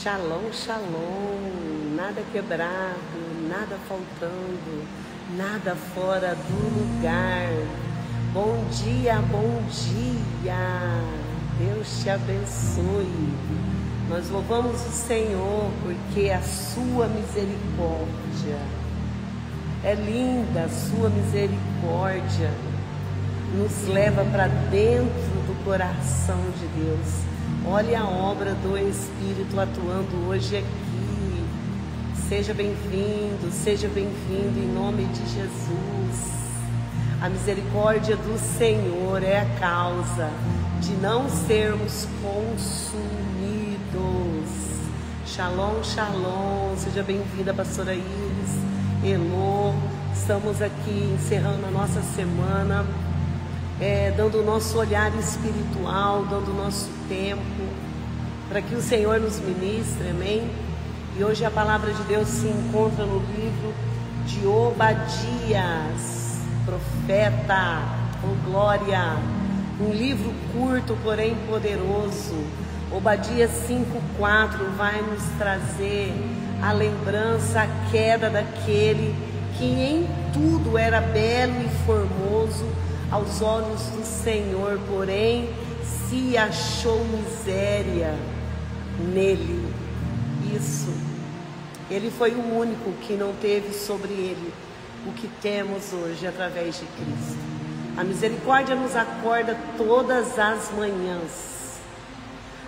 Shalom, shalom, nada quebrado, nada faltando, nada fora do lugar. Bom dia, bom dia, Deus te abençoe. Nós louvamos o Senhor porque a sua misericórdia é linda, a sua misericórdia nos leva para dentro do coração de Deus. Olha a obra do Espírito atuando hoje aqui. Seja bem-vindo em nome de Jesus. A misericórdia do Senhor é a causa de não sermos consumidos. Shalom, shalom. Seja bem-vinda, pastora Iris, Elô. Estamos aqui encerrando a nossa semana, dando o nosso olhar espiritual, dando o nosso tempo, para que o Senhor nos ministre, amém? E hoje a palavra de Deus se encontra no livro de Obadias, profeta, oh glória, um livro curto, porém poderoso. Obadias 5:4 vai nos trazer a lembrança, a queda daquele que em tudo era belo e formoso aos olhos do Senhor, porém se achou miséria nele. Isso, ele foi o único que não teve sobre ele o que temos hoje através de Cristo. A misericórdia nos acorda todas as manhãs.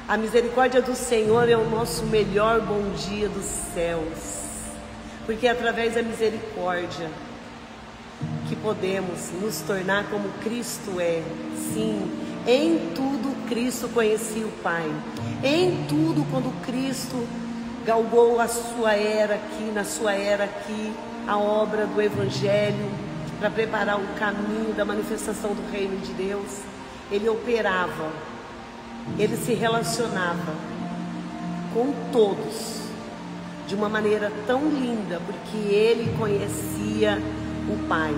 A misericórdia do Senhor é o nosso melhor bom dia dos céus, porque é através da misericórdia que podemos nos tornar como Cristo é. Sim, em tudo Cristo conhecia o Pai. Em tudo, quando Cristo galgou a sua era aqui, na sua era aqui, a obra do Evangelho, para preparar o caminho da manifestação do reino de Deus, ele operava, ele se relacionava com todos de uma maneira tão linda, porque ele conhecia o Pai.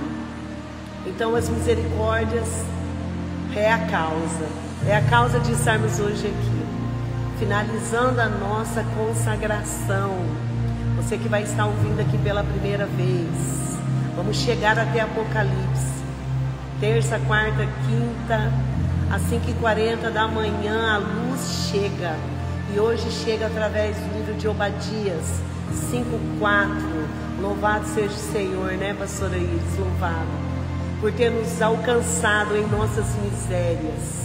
Então as misericórdias é a causa de estarmos hoje aqui, finalizando a nossa consagração. Você que vai estar ouvindo aqui pela primeira vez, vamos chegar até Apocalipse, terça, quarta, quinta, às 5h40 da manhã a luz chega, e hoje chega através do livro de Obadias 5:4. Louvado seja o Senhor, né, pastora Iris? Louvado por ter nos alcançado em nossas misérias.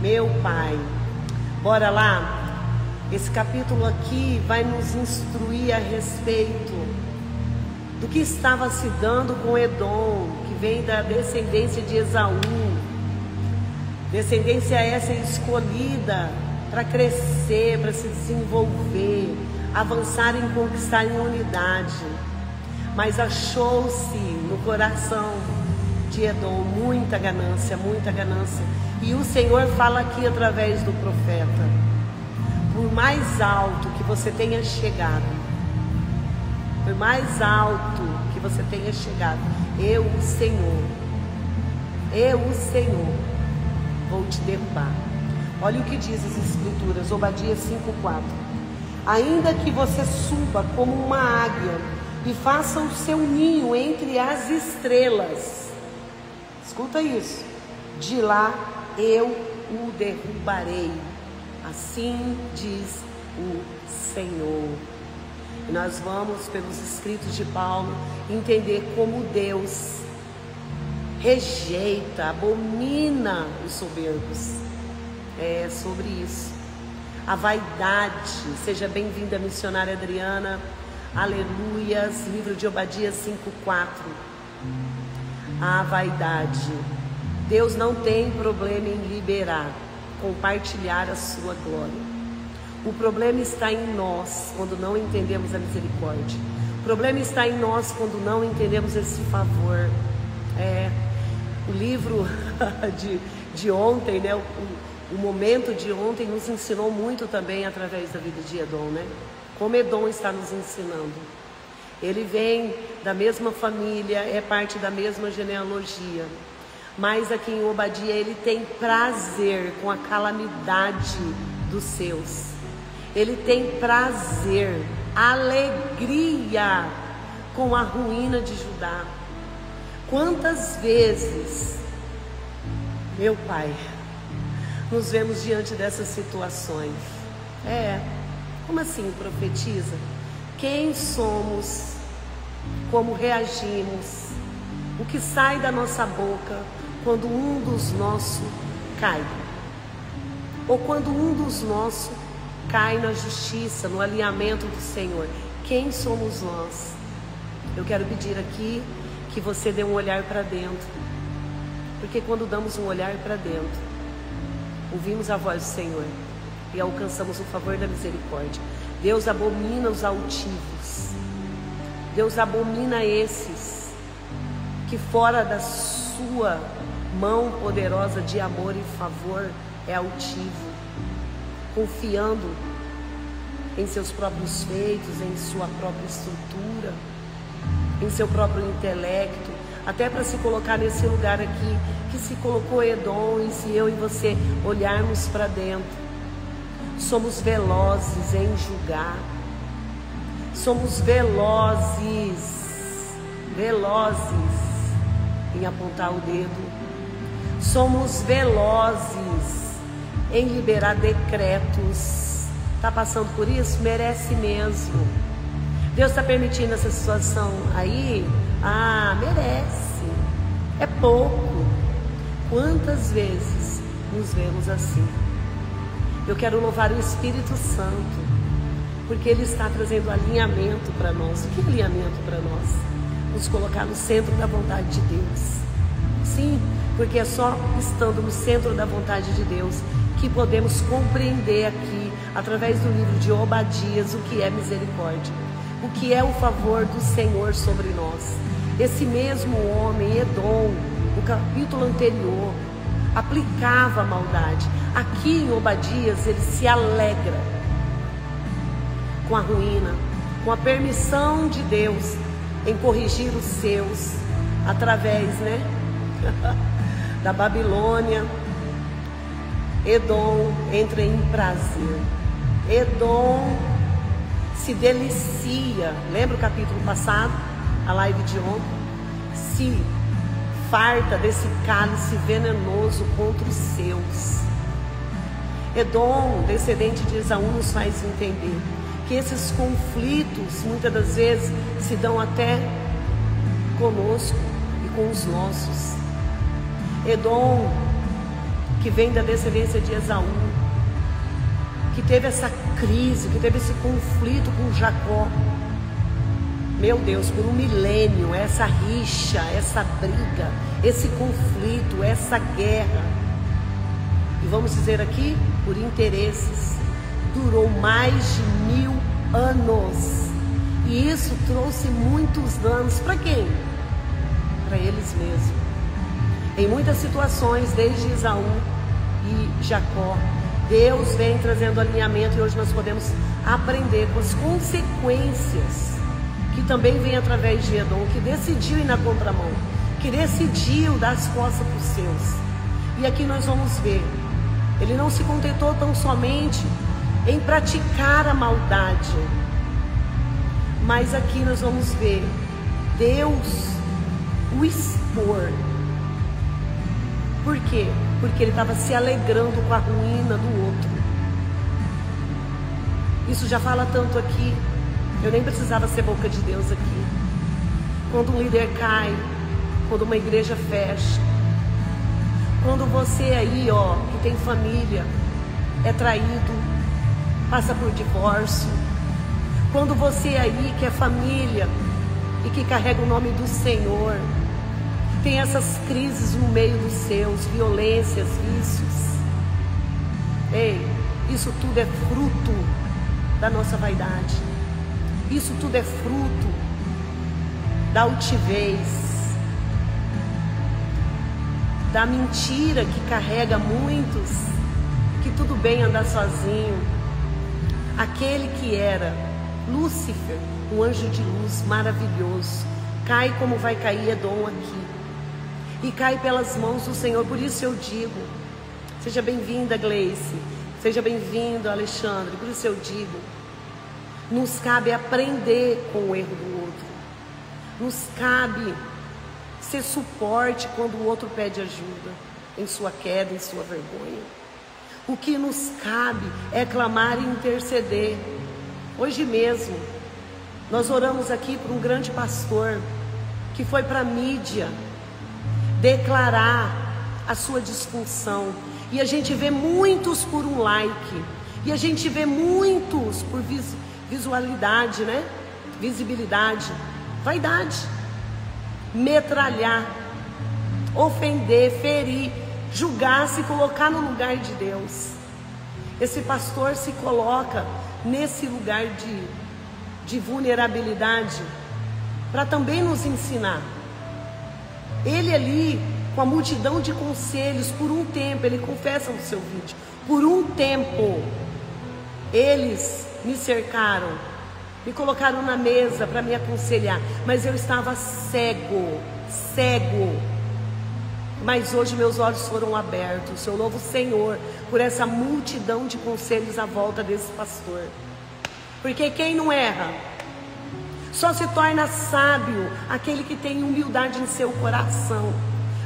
Meu Pai, bora lá? Esse capítulo aqui vai nos instruir a respeito do que estava se dando com Edom, que vem da descendência de Esaú, descendência essa escolhida para crescer, para se desenvolver, avançar em conquistar em unidade. Mas achou-se no coração de Edom muita ganância, muita ganância. E o Senhor fala aqui através do profeta: por mais alto que você tenha chegado, por mais alto que você tenha chegado, eu, o Senhor, vou te derrubar. Olha o que diz as Escrituras, Obadias 5:4. Ainda que você suba como uma águia e faça o seu ninho entre as estrelas, escuta isso, de lá eu o derrubarei, assim diz o Senhor. E nós vamos, pelos escritos de Paulo, entender como Deus rejeita, abomina os soberbos. É sobre isso. A vaidade. Seja bem-vinda, missionária Adriana. Aleluias. Livro de Obadias 5:4. A vaidade. Deus não tem problema em liberar, compartilhar a sua glória. O problema está em nós quando não entendemos a misericórdia. O problema está em nós quando não entendemos esse favor. O livro de ontem, né? O momento de ontem nos ensinou muito também através da vida de Edom, né? Como Edom está nos ensinando. Ele vem da mesma família, é parte da mesma genealogia. Mas aqui em Obadia ele tem prazer com a calamidade dos seus. Ele tem prazer, alegria com a ruína de Judá. Quantas vezes, meu Pai, nos vemos diante dessas situações? Como assim, profetiza? Quem somos? Como reagimos? O que sai da nossa boca quando um dos nossos cai? Ou quando um dos nossos cai na justiça, no alinhamento do Senhor? Quem somos nós? Eu quero pedir aqui que você dê um olhar para dentro, porque quando damos um olhar para dentro, ouvimos a voz do Senhor e alcançamos o favor da misericórdia. Deus abomina os altivos. Deus abomina esses que fora da sua mão poderosa de amor e favor é altivo, confiando em seus próprios feitos, em sua própria estrutura, em seu próprio intelecto, até para se colocar nesse lugar aqui que se colocou Edom. E se eu e você olharmos para dentro, somos velozes em julgar, somos velozes em apontar o dedo, somos velozes em liberar decretos. Está passando por isso? Merece mesmo. Deus está permitindo essa situação aí? Merece. É pouco. Quantas vezes nos vemos assim? Eu quero louvar o Espírito Santo, porque Ele está trazendo alinhamento para nós. O que é alinhamento para nós? Nos colocar no centro da vontade de Deus. Sim, porque é só estando no centro da vontade de Deus que podemos compreender aqui, através do livro de Obadias, o que é misericórdia, o que é o favor do Senhor sobre nós. Esse mesmo homem, Edom, no capítulo anterior, aplicava a maldade. Aqui em Obadias ele se alegra com a ruína, com a permissão de Deus em corrigir os seus, através, da Babilônia. Edom entra em prazer. Edom se delicia. Lembra o capítulo passado? A live de ontem? Se farta desse cálice venenoso contra os seus. Edom, descendente de Esaú, nos faz entender que esses conflitos muitas das vezes se dão até conosco e com os nossos. Edom, que vem da descendência de Esaú, que teve essa crise, que teve esse conflito com Jacó. Meu Deus, por um milênio, essa rixa, essa briga, esse conflito, essa guerra, e vamos dizer aqui, por interesses, durou mais de 1000 anos. E isso trouxe muitos danos. Para quem? Para eles mesmos. Em muitas situações, desde Esaú e Jacó, Deus vem trazendo alinhamento, e hoje nós podemos aprender com as consequências que também vem através de Edom, que decidiu ir na contramão, que decidiu dar as costas para os seus. E aqui nós vamos ver, ele não se contentou tão somente em praticar a maldade, mas aqui nós vamos ver Deus o expor. Por quê? Porque ele estava se alegrando com a ruína do outro. Isso já fala tanto aqui. Eu nem precisava ser boca de Deus aqui. Quando um líder cai, quando uma igreja fecha, quando você aí, que tem família, é traído, passa por divórcio, quando você aí que é família e que carrega o nome do Senhor, tem essas crises no meio dos seus, violências, vícios. Ei, isso tudo é fruto da nossa vaidade. Isso tudo é fruto da altivez, da mentira que carrega muitos, que tudo bem andar sozinho. Aquele que era Lúcifer, um anjo de luz maravilhoso, cai como vai cair Edom aqui. E cai pelas mãos do Senhor. Por isso eu digo, seja bem-vinda, Gleice, Seja bem-vindo, Alexandre. Por isso eu digo, nos cabe aprender com o erro do outro. Nos cabe ser suporte quando o outro pede ajuda, em sua queda, em sua vergonha. O que nos cabe é clamar e interceder. Hoje mesmo, nós oramos aqui por um grande pastor que foi para a mídia declarar a sua disfunção. E a gente vê muitos por um like. E a gente vê muitos por visualidade, né? Visibilidade. Vaidade. Metralhar. Ofender, ferir, julgar, se colocar no lugar de Deus. Esse pastor se coloca nesse lugar de vulnerabilidade para também nos ensinar. Ele ali, com a multidão de conselhos, por um tempo, ele confessa no seu vídeo, por um tempo, eles me cercaram, me colocaram na mesa para me aconselhar, mas eu estava cego. Mas hoje meus olhos foram abertos, eu louvo o Senhor por essa multidão de conselhos à volta desse pastor. Porque quem não erra, só se torna sábio aquele que tem humildade em seu coração,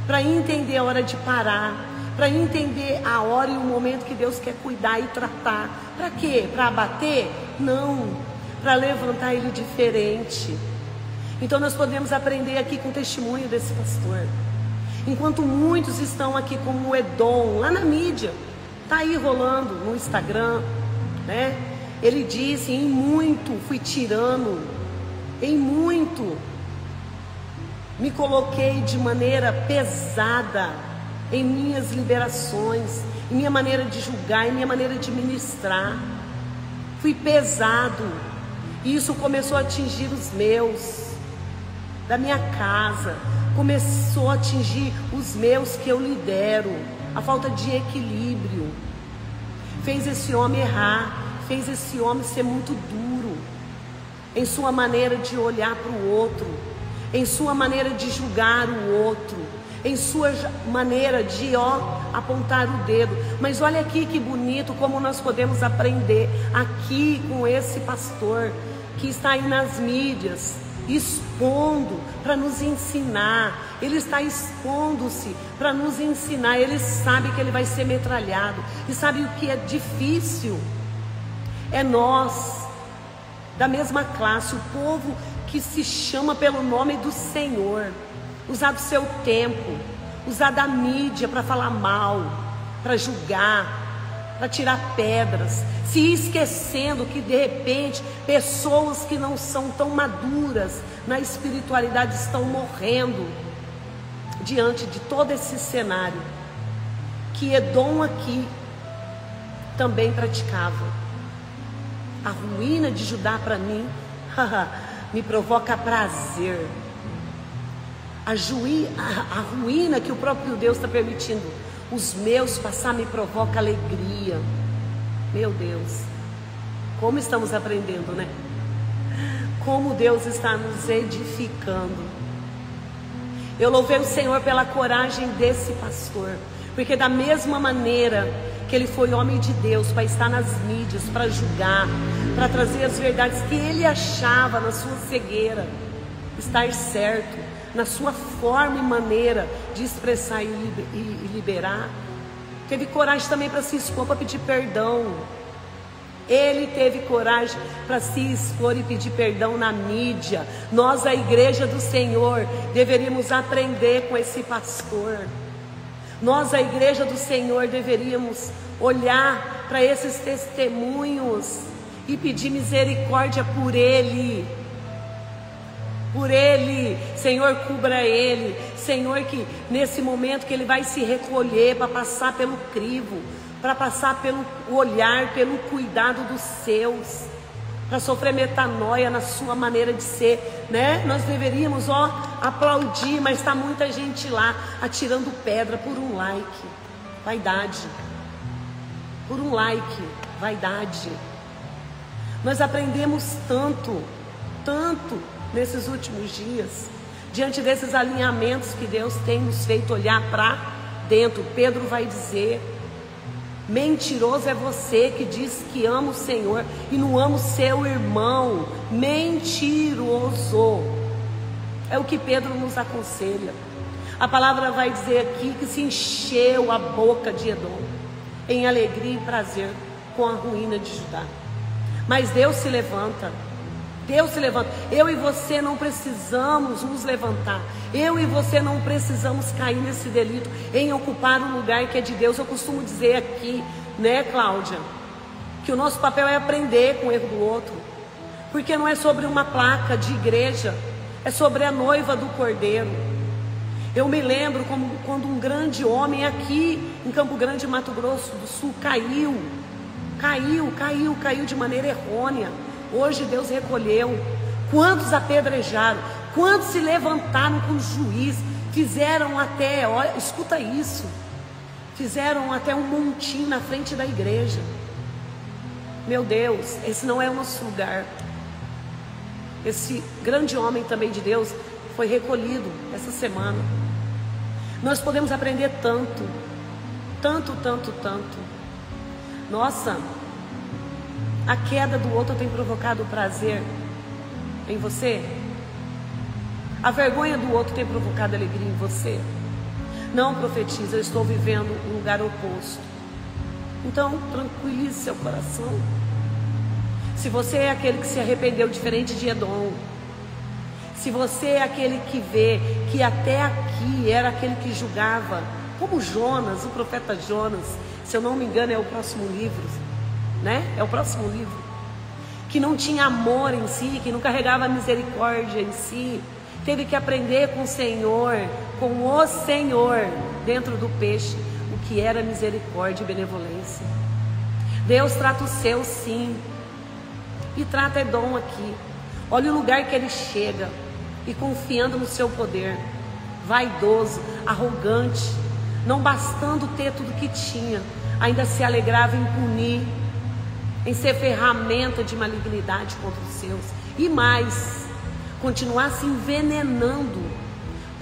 para entender a hora de parar, para entender a hora e o momento que Deus quer cuidar e tratar. Para quê? Para abater? Não, para levantar ele diferente. Então nós podemos aprender aqui com o testemunho desse pastor. Enquanto muitos estão aqui como o Edom, lá na mídia, está aí rolando no Instagram, né? Ele disse, em muito fui tirano, em muito me coloquei de maneira pesada em minhas liberações, em minha maneira de julgar, em minha maneira de ministrar. Fui pesado, e isso começou a atingir os meus, da minha casa, começou a atingir os meus que eu lidero. A falta de equilíbrio fez esse homem errar, fez esse homem ser muito duro em sua maneira de olhar para o outro, em sua maneira de julgar o outro, em sua maneira de apontar o dedo. Mas olha aqui que bonito como nós podemos aprender aqui com esse pastor que está aí nas mídias, expondo para nos ensinar. Ele está expondo-se para nos ensinar. Ele sabe que ele vai ser metralhado, e sabe o que é difícil? É nós, da mesma classe, o povo que se chama pelo nome do Senhor, usar do seu tempo, usar da mídia para falar mal, para julgar, para tirar pedras, se esquecendo que de repente pessoas que não são tão maduras na espiritualidade estão morrendo diante de todo esse cenário que Edom aqui também praticava. A ruína de Judá para mim me provoca prazer. A ruína que o próprio Deus está permitindo os meus passar me provoca alegria. Meu Deus, como estamos aprendendo, né? Como Deus está nos edificando. Eu louvei o Senhor pela coragem desse pastor, porque da mesma maneira que ele foi homem de Deus para estar nas mídias, para julgar, para trazer as verdades que ele achava na sua cegueira estar certo, na sua forma e maneira de expressar e liberar, teve coragem também para se expor, para pedir perdão. Ele teve coragem para se expor e pedir perdão na mídia. Nós, a igreja do Senhor, deveríamos aprender com esse pastor. Nós, a igreja do Senhor, deveríamos olhar para esses testemunhos e pedir misericórdia por ele. Por ele, Senhor, cubra ele. Senhor, que nesse momento que ele vai se recolher para passar pelo crivo, para passar pelo olhar, pelo cuidado dos seus, para sofrer metanoia na sua maneira de ser, né? Nós deveríamos, aplaudir, mas está muita gente lá atirando pedra por um like. Vaidade. Por um like. Vaidade. Nós aprendemos tanto nesses últimos dias, diante desses alinhamentos que Deus tem nos feito olhar para dentro. Pedro vai dizer: Mentiroso é você que diz que ama o Senhor e não ama o seu irmão. Mentiroso. É o que Pedro nos aconselha. A palavra vai dizer aqui que se encheu a boca de Edom em alegria e prazer com a ruína de Judá. Mas Deus se levanta. Deus se levanta. Eu e você não precisamos nos levantar. Eu e você não precisamos cair nesse delito em ocupar um lugar que é de Deus. Eu costumo dizer aqui, né, Cláudia, que o nosso papel é aprender com o erro do outro. Porque não é sobre uma placa de igreja, é sobre a noiva do Cordeiro. Eu me lembro quando um grande homem aqui em Campo Grande, Mato Grosso do Sul, caiu de maneira errônea. Hoje Deus recolheu. Quantos apedrejaram, quantos se levantaram com o juiz, fizeram até, olha, escuta isso, fizeram até um montinho na frente da igreja. Meu Deus, esse não é o nosso lugar. Esse grande homem também de Deus foi recolhido essa semana. Nós podemos aprender tanto. Nossa, a queda do outro tem provocado prazer em você? A vergonha do outro tem provocado alegria em você? Não, profetiza, eu estou vivendo um lugar oposto. Então, tranquilize seu coração. Se você é aquele que se arrependeu diferente de Edom, se você é aquele que vê que até aqui era aquele que julgava, como Jonas, o profeta Jonas, se eu não me engano é o próximo livro, né? É o próximo livro. Que não tinha amor em si, que não carregava misericórdia em si, teve que aprender com o Senhor, dentro do peixe, o que era misericórdia e benevolência. Deus trata o seu sim, e trata Edom aqui. Olha o lugar que ele chega, e confiando no seu poder, vaidoso, arrogante, não bastando ter tudo que tinha, ainda se alegrava em punir, em ser ferramenta de malignidade contra os seus, e mais, continuar se envenenando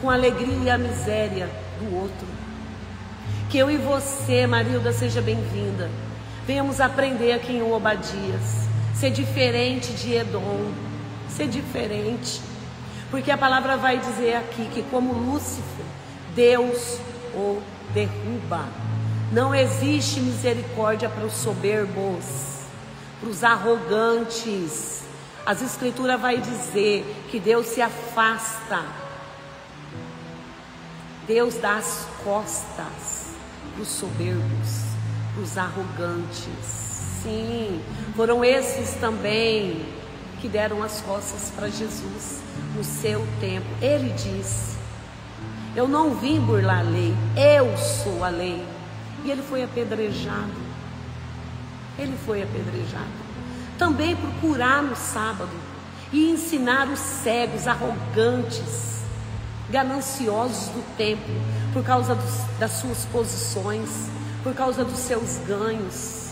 com a alegria e a miséria do outro. Que eu e você, Marilda, seja bem-vinda. Venhamos aprender aqui em Obadias, ser diferente de Edom, ser diferente, porque a palavra vai dizer aqui que como Lúcifer, Deus o derruba. Não existe misericórdia para os soberbos, para os arrogantes. As escrituras vai dizer que Deus se afasta. Deus dá as costas para os soberbos, para os arrogantes. Sim, foram esses também que deram as costas para Jesus no seu tempo. Ele disse: eu não vim burlar a lei, eu sou a lei. E ele foi apedrejado. Ele foi apedrejado. Também por curar no sábado e ensinar os cegos, arrogantes, gananciosos do templo, por causa das suas posições, por causa dos seus ganhos.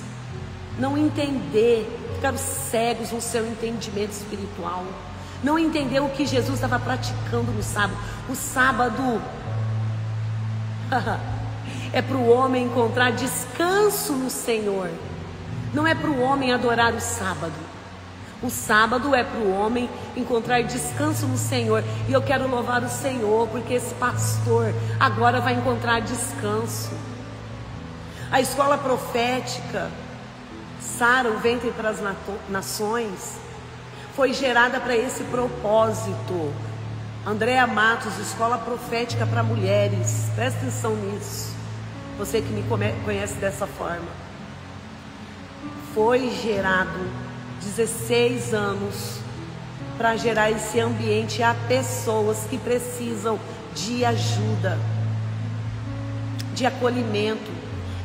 Não entender, ficaram cegos no seu entendimento espiritual. Não entender o que Jesus estava praticando no sábado. O sábado é para o homem encontrar descanso no Senhor. Não é para o homem adorar o sábado. O sábado é para o homem encontrar descanso no Senhor. E eu quero louvar o Senhor, porque esse pastor agora vai encontrar descanso. A escola profética Sara, o ventre para as nações, foi gerada para esse propósito. Andréa Matos, escola profética para mulheres. Presta atenção nisso. Você que me conhece dessa forma. Foi gerado 16 anos para gerar esse ambiente a pessoas que precisam de ajuda, de acolhimento,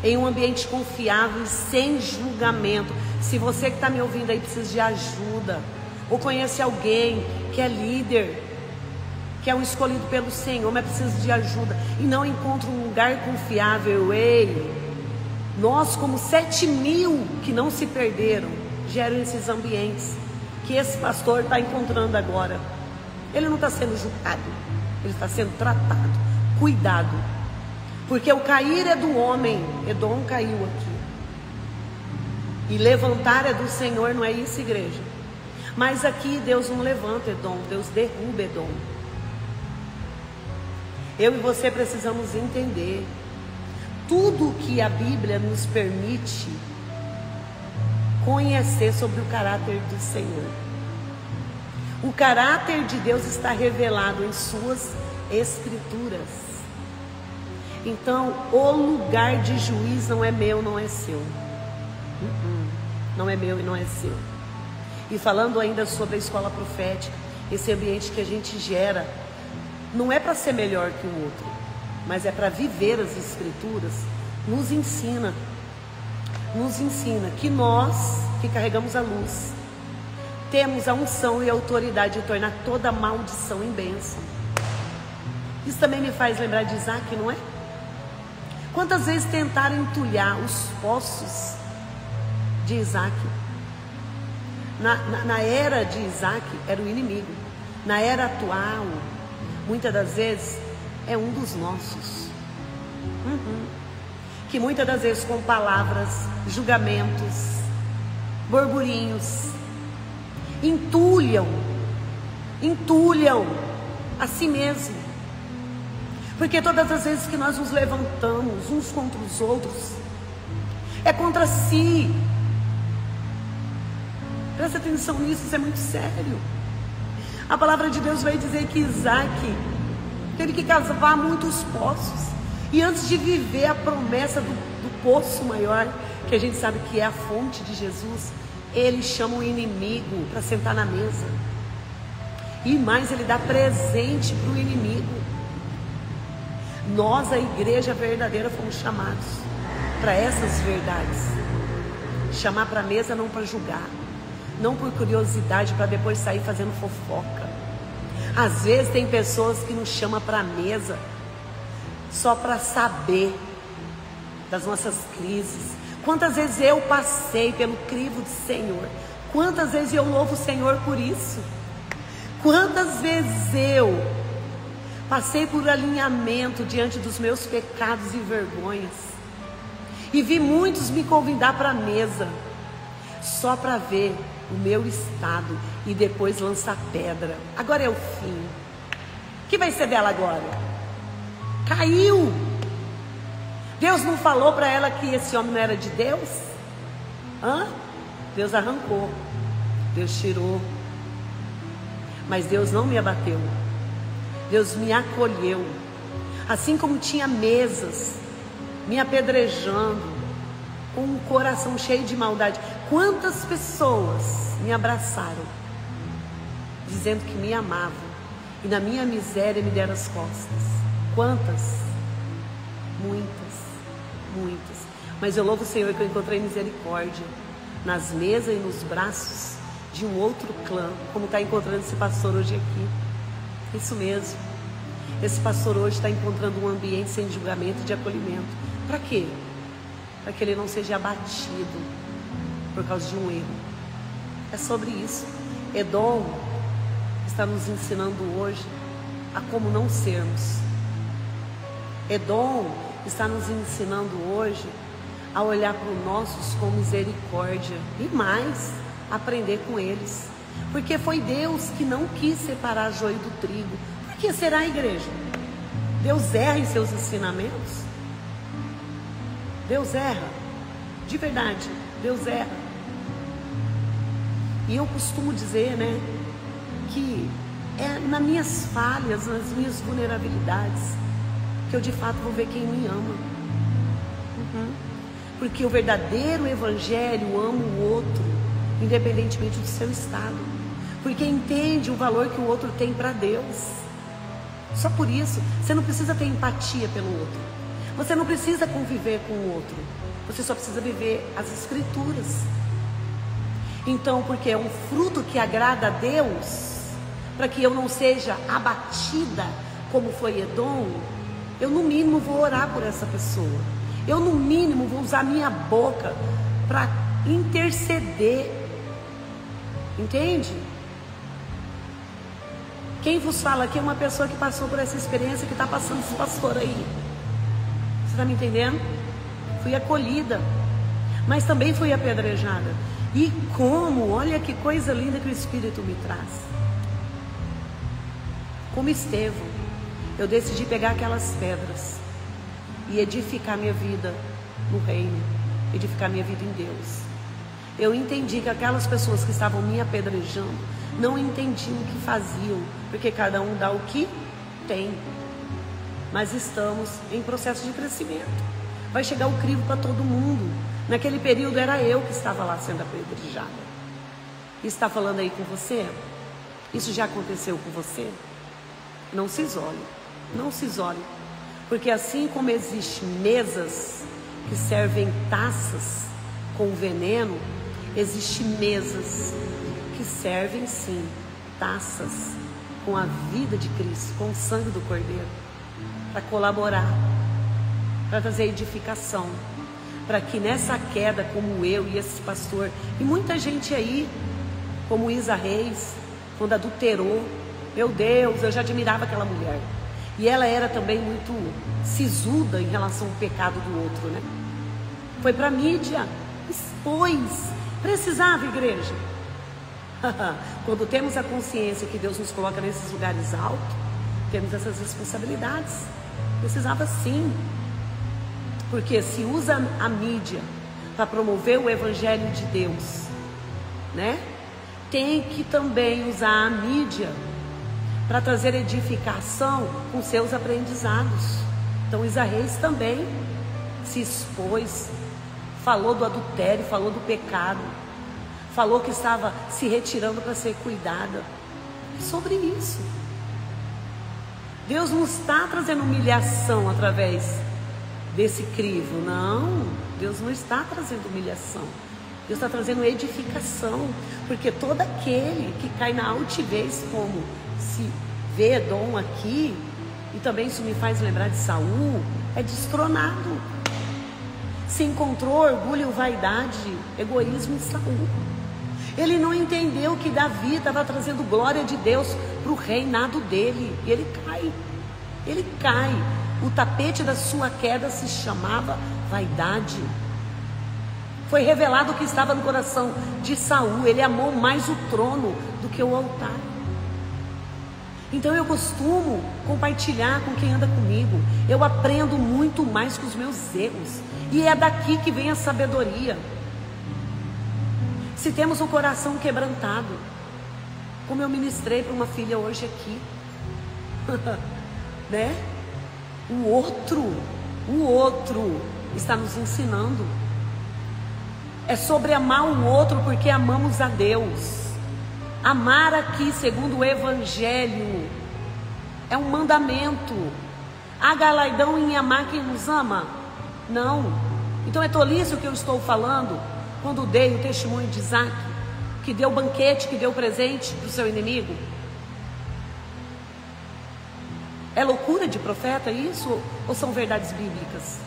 em um ambiente confiável e sem julgamento. Se você que está me ouvindo aí precisa de ajuda, ou conhece alguém que é líder, que é um escolhido pelo Senhor, mas precisa de ajuda e não encontra um lugar confiável, ei, nós como 7.000 que não se perderam, geram esses ambientes que esse pastor está encontrando agora. Ele não está sendo julgado, ele está sendo tratado, cuidado, porque o cair é do homem. Edom caiu aqui, E levantar é do Senhor, não é isso, igreja? Mas aqui Deus não levanta Edom, Deus derruba Edom. Eu e você precisamos entender tudo que a Bíblia nos permite conhecer sobre o caráter do Senhor. O caráter de Deus está revelado em suas escrituras. Então, o lugar de juiz não é meu, não é seu. Não é meu e não é seu. E falando ainda sobre a escola profética, esse ambiente que a gente gera, não é para ser melhor que o outro, mas é para viver as escrituras. Nos ensina que nós, que carregamos a luz, temos a unção e a autoridade de tornar toda maldição em bênção. Isso também me faz lembrar de Isaac, não é? Quantas vezes tentaram entulhar os poços de Isaac? Na era de Isaac era o inimigo. Na era atual, muitas das vezes é um dos nossos. Que muitas das vezes com palavras, julgamentos, burburinhos, entulham a si mesmo. Porque todas as vezes que nós nos levantamos uns contra os outros, é contra si. Presta atenção nisso, isso é muito sério. A palavra de Deus vai dizer que Isaac teve que cavar muitos poços. E antes de viver a promessa do poço maior, que a gente sabe que é a fonte de Jesus, ele chama o inimigo para sentar na mesa. E mais, ele dá presente para o inimigo. Nós, a igreja verdadeira, fomos chamados para essas verdades. Chamar para a mesa não para julgar, não por curiosidade para depois sair fazendo fofoca. Às vezes tem pessoas que nos chamam para a mesa só para saber das nossas crises. Quantas vezes eu passei pelo crivo do Senhor? Quantas vezes eu louvo o Senhor por isso? Quantas vezes eu passei por alinhamento diante dos meus pecados e vergonhas, e vi muitos me convidar para a mesa só para ver o meu estado e depois lançar pedra. Agora é o fim. O que vai ser dela agora? Caiu. Deus não falou para ela que esse homem não era de Deus? Deus arrancou, Deus tirou, mas Deus não me abateu. Deus me acolheu. Assim como tinha mesas me apedrejando, com um coração cheio de maldade. Quantas pessoas me abraçaram, dizendo que me amavam, e na minha miséria me deram as costas. Quantas? Muitas. Mas eu louvo o Senhor que eu encontrei misericórdia nas mesas e nos braços de um outro clã, como está encontrando esse pastor hoje aqui. Isso mesmo. Esse pastor hoje está encontrando um ambiente sem julgamento e de acolhimento. Para quê? Para que ele não seja abatido por causa de um erro. É sobre isso. Edom está nos ensinando hoje a como não sermos. Edom está nos ensinando hoje a olhar para os nossos com misericórdia e mais, aprender com eles. Porque foi Deus que não quis separar joio do trigo. Por que será, igreja? Deus erra em seus ensinamentos? Deus erra, de verdade, Deus erra. E eu costumo dizer, né, que é nas minhas falhas, nas minhas vulnerabilidades, que eu de fato vou ver quem me ama. Porque o verdadeiro evangelho ama o outro, independentemente do seu estado, porque entende o valor que o outro tem para Deus. Só por isso, você não precisa ter empatia pelo outro, você não precisa conviver com o outro, você só precisa viver as escrituras. Então, porque é um fruto que agrada a Deus, para que eu não seja abatida como foi Edom, eu no mínimo vou orar por essa pessoa, eu no mínimo vou usar minha boca para interceder. Entende? Quem vos fala aqui é uma pessoa que passou por essa experiência, que está passando esse pastor aí. Você está me entendendo? Fui acolhida. mas também fui apedrejada. E como, olha que coisa linda que o Espírito me traz. Como Estevão, eu decidi pegar aquelas pedras e edificar minha vida no reino, edificar minha vida em Deus. Eu entendi que aquelas pessoas que estavam me apedrejando não entendiam o que faziam, porque cada um dá o que tem. Mas estamos em processo de crescimento. Vai chegar o crivo para todo mundo. Naquele período era eu que estava lá sendo apedrejada. Está falando aí com você? Isso já aconteceu com você? Não se isole, não se isole. Porque assim como existem mesas que servem taças com veneno, existem mesas que servem sim taças com a vida de Cristo, com o sangue do Cordeiro, para colaborar, para trazer edificação, para que nessa queda, como eu e esse pastor, e muita gente aí, como Isa Reis, quando adulterou, meu Deus, eu já admirava aquela mulher, e ela era também muito sisuda em relação ao pecado do outro, né? Foi para a mídia, expôs, precisava, igreja. Quando temos a consciência que Deus nos coloca nesses lugares altos, temos essas responsabilidades. Precisava sim. Porque se usa a mídia para promover o Evangelho de Deus, né? Tem que também usar a mídia para trazer edificação com seus aprendizados. Então Isa Reis também se expôs, falou do adultério, falou do pecado, falou que estava se retirando para ser cuidada. É sobre isso. Deus não está trazendo humilhação através desse crivo, não. Deus não está trazendo humilhação. Deus está trazendo edificação, porque todo aquele que cai na altivez, como se vê Edom aqui, e também isso me faz lembrar de Saul, é destronado. Se encontrou orgulho, vaidade, egoísmo em Saul. Ele não entendeu que Davi estava trazendo glória de Deus para o reinado dele, e ele cai. Ele cai. O tapete da sua queda se chamava vaidade. Foi revelado o que estava no coração de Saul. Ele amou mais o trono do que o altar. Então eu costumo compartilhar com quem anda comigo. Eu aprendo muito mais com os meus erros. E é daqui que vem a sabedoria. Se temos um coração quebrantado, como eu ministrei para uma filha hoje aqui, né? O outro está nos ensinando. É sobre amar o outro porque amamos a Deus. Amar aqui, segundo o Evangelho, é um mandamento. Há galardão em amar quem nos ama? Não. Então é tolice o que eu estou falando quando dei o testemunho de Isaac, que deu banquete, que deu presente para o seu inimigo. É loucura de profeta isso ou são verdades bíblicas?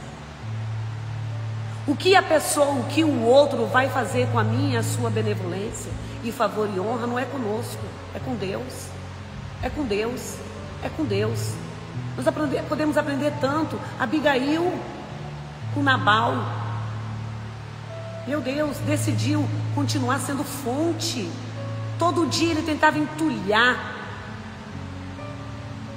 O que a pessoa, o que o outro vai fazer com a minha e a sua benevolência e favor e honra não é conosco, é com Deus. É com Deus, é com Deus. Nós podemos aprender tanto. Abigail com Nabal, meu Deus, decidiu continuar sendo fonte. Todo dia ele tentava entulhar,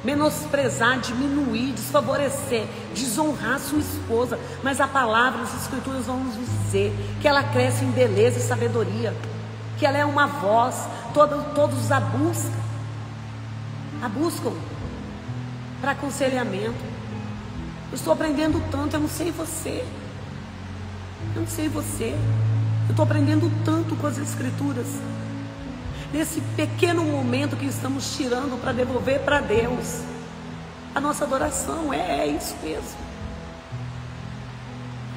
menosprezar, diminuir, desfavorecer, desonrar sua esposa. Mas a palavra, as escrituras vão nos dizer que ela cresce em beleza e sabedoria, que ela é uma voz, todos a buscam para aconselhamento. Eu estou aprendendo tanto, eu não sei você, eu estou aprendendo tanto com as escrituras. Nesse pequeno momento que estamos tirando para devolver para Deus a nossa adoração, é isso mesmo.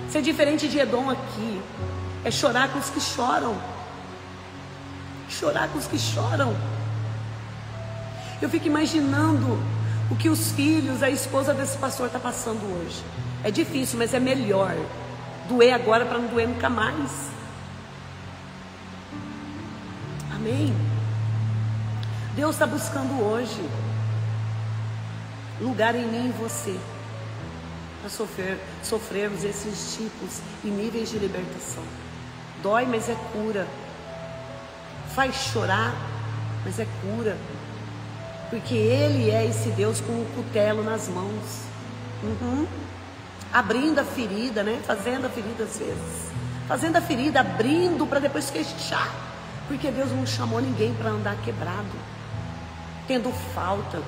Ser diferente de Edom aqui é chorar com os que choram. Chorar com os que choram. Eu fico imaginando o que os filhos, a esposa desse pastor está passando hoje. É difícil, mas é melhor doer agora para não doer nunca mais. Amém? Deus está buscando hoje lugar em mim e você. para sofrermos esses tipos e níveis de libertação. Dói, mas é cura. Faz chorar, mas é cura. Porque Ele é esse Deus com um cutelo nas mãos. Abrindo a ferida, né? Fazendo a ferida às vezes. Fazendo a ferida, abrindo para depois fechar. Porque Deus não chamou ninguém para andar quebrado, tendo falta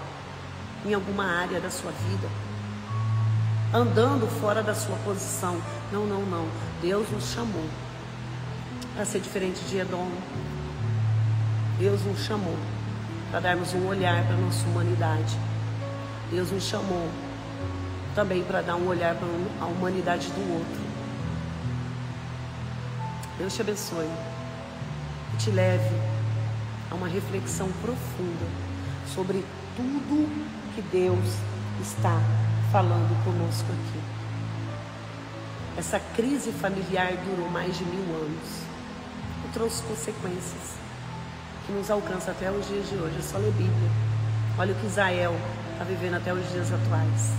em alguma área da sua vida, andando fora da sua posição. Não, não, não. Deus nos chamou para ser diferente de Edom. Deus nos chamou para darmos um olhar para a nossa humanidade. Deus nos chamou também para dar um olhar para a humanidade do outro. Deus te abençoe e te leve a uma reflexão profunda sobre tudo que Deus está falando conosco aqui. Essa crise familiar durou mais de 1000 anos e trouxe consequências que nos alcançam até os dias de hoje. É só ler Bíblia. Olha o que Israel está vivendo até os dias atuais.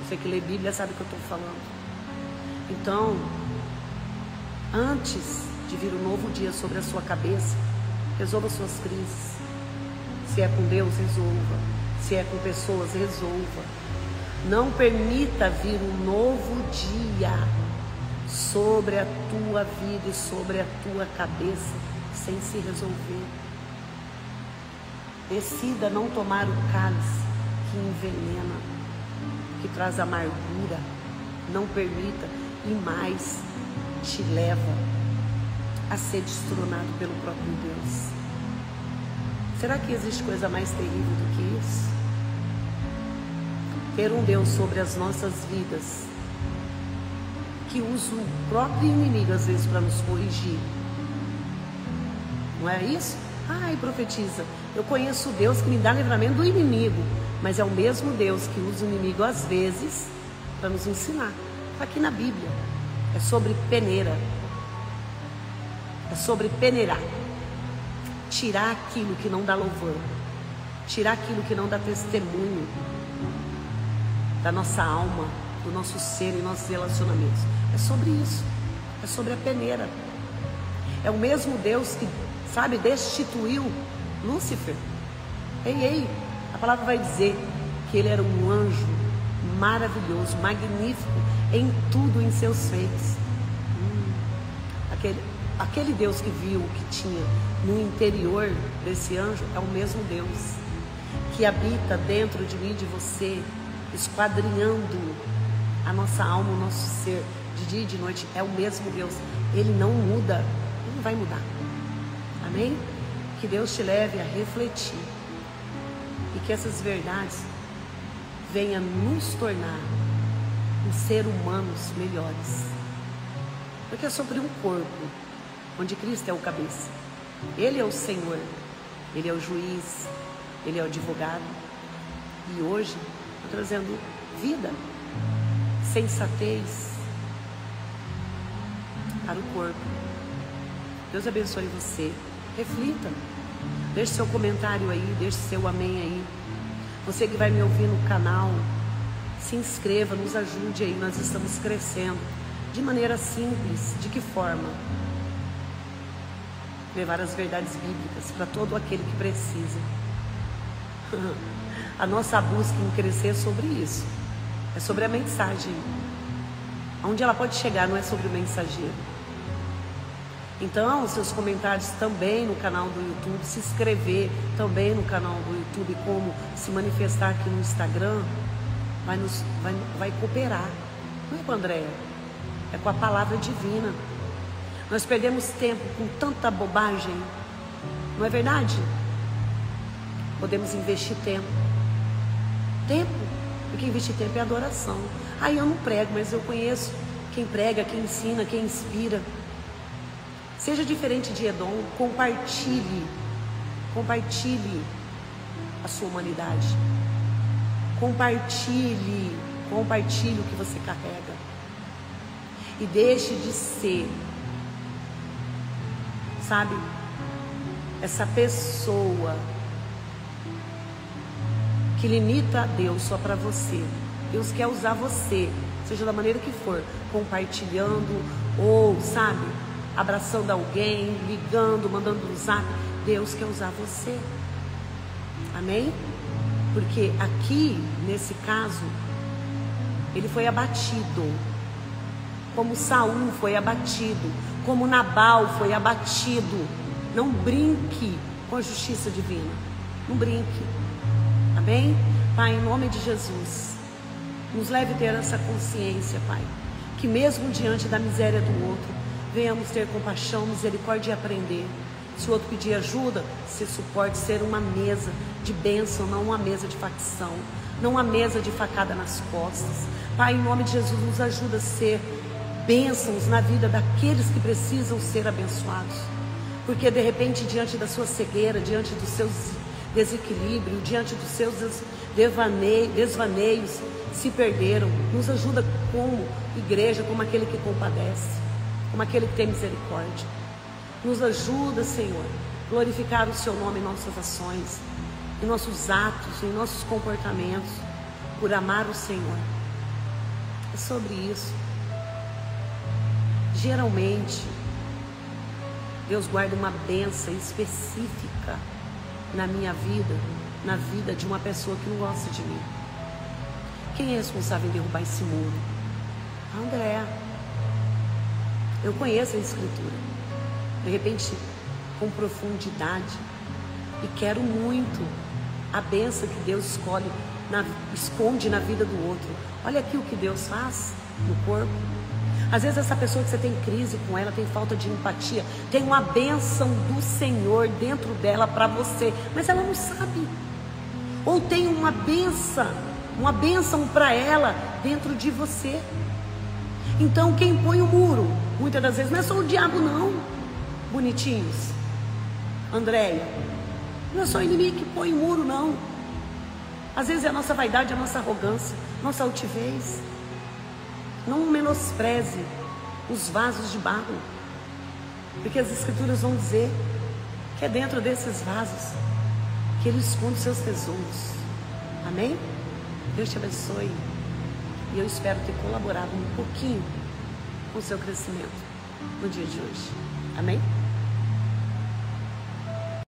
Você que lê Bíblia sabe o que eu estou falando. Então, antes de vir um novo dia sobre a sua cabeça, resolva suas crises. Se é com Deus, resolva. Se é com pessoas, resolva. Não permita vir um novo dia sobre a tua vida e sobre a tua cabeça sem se resolver. Decida não tomar o cálice que envenena, que traz amargura. Não permita, e mais te leva a ser destronado pelo próprio Deus. Será que existe coisa mais terrível do que isso? Ter um Deus sobre as nossas vidas que usa o próprio inimigo às vezes para nos corrigir. Não é isso? Ai, profetiza, eu conheço o Deus que me dá livramento do inimigo, mas é o mesmo Deus que usa o inimigo às vezes para nos ensinar. Está aqui na Bíblia. É sobre peneira. É sobre peneirar. Tirar aquilo que não dá louvor. Tirar aquilo que não dá testemunho da nossa alma, do nosso ser e nossos relacionamentos. É sobre isso. É sobre a peneira. É o mesmo Deus que, sabe, destituiu Lúcifer. Ei, a palavra vai dizer que ele era um anjo maravilhoso, magnífico em tudo em seus feitos. Aquele Deus que viu o que tinha no interior desse anjo é o mesmo Deus que habita dentro de mim e de você, esquadrinhando a nossa alma, o nosso ser, de dia e de noite. É o mesmo Deus. Ele não muda, ele não vai mudar. Amém? Que Deus te leve a refletir e que essas verdades venham nos tornar ser humanos melhores. Porque é sobre um corpo onde Cristo é o cabeça. Ele é o Senhor, Ele é o juiz, Ele é o advogado. E hoje estou trazendo vida, sensatez para o corpo. Deus abençoe você. Reflita. Deixe seu comentário aí, deixe seu amém aí. Você que vai me ouvir no canal, se inscreva, nos ajude aí, nós estamos crescendo de maneira simples. De que forma? Levar as verdades bíblicas para todo aquele que precisa. A nossa busca em crescer é sobre isso. É sobre a mensagem. Onde ela pode chegar não é sobre o mensageiro. Então, seus comentários também no canal do YouTube, se inscrever também no canal do YouTube, como se manifestar aqui no Instagram, vai cooperar. Não é com a Andréia, é com a palavra divina. Nós perdemos tempo com tanta bobagem, não é verdade? Podemos investir tempo. Porque investir tempo é adoração. Aí eu não prego, mas eu conheço quem prega, quem ensina, quem inspira. Seja diferente de Edom, compartilhe a sua humanidade. Compartilhe o que você carrega. E deixe de ser, sabe, essa pessoa que limita a Deus só para você. Deus quer usar você, seja da maneira que for, compartilhando ou, sabe, abraçando alguém, ligando, mandando um zap. Deus quer usar você. Amém? Porque aqui, nesse caso, ele foi abatido, como Saul foi abatido, como Nabal foi abatido. Não brinque com a justiça divina. Não brinque. Amém? Pai, em nome de Jesus, nos leve a ter essa consciência, Pai, que mesmo diante da miséria do outro, venhamos ter compaixão, misericórdia e aprender. Se o outro pedir ajuda, ser suporte, ser uma mesa de bênção, não uma mesa de facção, não uma mesa de facada nas costas. Pai, em nome de Jesus, nos ajuda a ser bênçãos na vida daqueles que precisam ser abençoados. Porque de repente, diante da sua cegueira, diante dos seus desequilíbrios, diante dos seus desvaneios, se perderam. Nos ajuda como igreja, como aquele que compadece, como aquele que tem misericórdia. Nos ajuda, Senhor, glorificar o seu nome em nossas ações, em nossos atos, em nossos comportamentos, por amar o Senhor. É sobre isso. Geralmente, Deus guarda uma bênção específica na minha vida, na vida de uma pessoa que não gosta de mim. Quem é responsável em derrubar esse muro? A Andréa. Eu conheço a Escritura. De repente, com profundidade, e quero muito a bênção que Deus esconde na vida do outro. Olha aqui o que Deus faz no corpo. Às vezes essa pessoa que você tem crise com ela, tem falta de empatia, tem uma bênção do Senhor dentro dela para você, mas ela não sabe. Ou tem uma bênção para ela dentro de você. Então quem põe o muro, muitas das vezes, não é só o diabo não. Bonitinhos, Andréia, não é só o inimigo que põe o muro não. Às vezes é a nossa vaidade, a nossa arrogância, nossa altivez. Não menospreze os vasos de barro, porque as Escrituras vão dizer que é dentro desses vasos que Ele esconde seus tesouros. Amém? Deus te abençoe. E eu espero ter colaborado um pouquinho com o seu crescimento no dia de hoje. Amém?